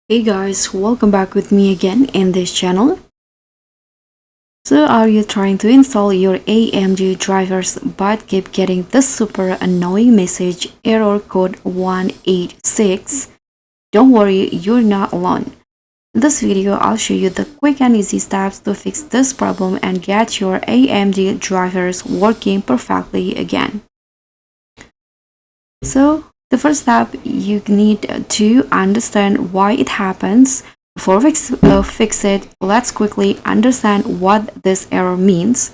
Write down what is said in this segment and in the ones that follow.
Hey guys, welcome back with me again in this channel. So are you trying to install your AMD drivers but keep getting this super annoying message error code 186? Don't worry, you're not alone. In this video, I'll show you the quick and easy steps to fix this problem and get your AMD drivers working perfectly again. So the first step, you need to understand why it happens. Before we fix it, let's quickly understand what this error means.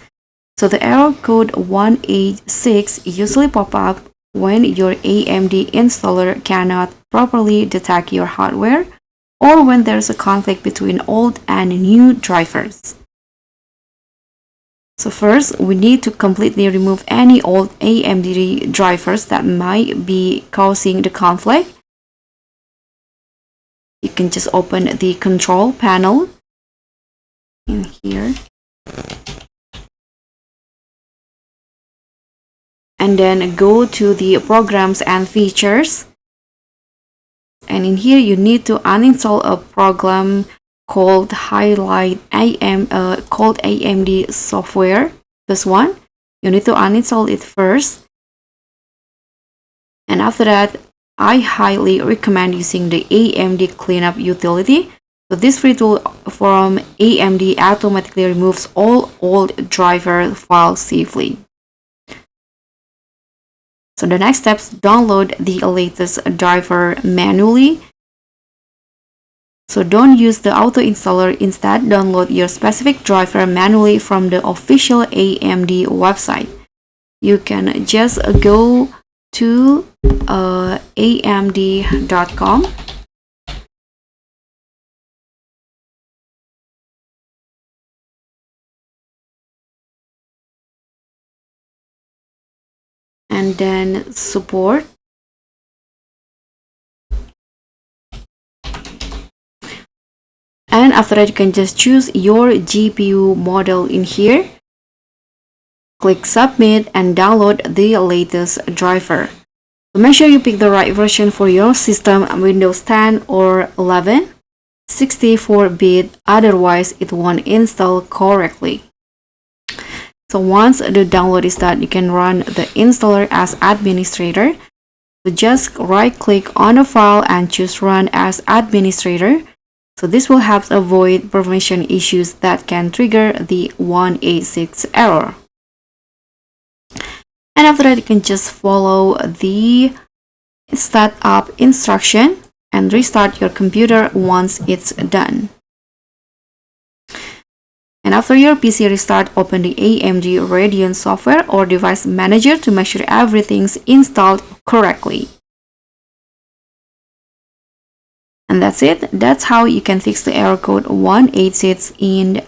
So the error code 186 usually pop up when your AMD installer cannot properly detect your hardware or when there's a conflict between old and new drivers. So first, we need to completely remove any old AMD drivers that might be causing the conflict. You can just open the control panel in here. And then go to the programs and features. And in here, you need to uninstall a program called AMD software. This one, you need to uninstall it first. And after that, I highly recommend using the AMD Cleanup Utility. So this free tool from AMD automatically removes all old driver files safely. So the next steps, download the latest driver manually. So don't use the auto installer, instead download your specific driver manually from the official AMD website. You can just go to amd.com and then support. And after that, you can just choose your GPU model in here. Click submit and download the latest driver. So make sure you pick the right version for your system, Windows 10 or 11, 64-bit, otherwise it won't install correctly. So once the download is done, you can run the installer as administrator. So just right click on the file and choose run as administrator. So this will help avoid permission issues that can trigger the 186 error. And after that, you can just follow the startup instruction and restart your computer once it's done. And after your PC restart, open the AMD Radeon software or device manager to make sure everything's installed correctly. And that's it. That's how you can fix the error code 186 in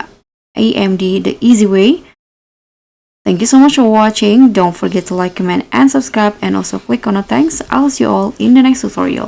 AMD the easy way. Thank you so much for watching. Don't forget to like, comment, and subscribe, and also click on the thanks. I'll see you all in the next tutorial.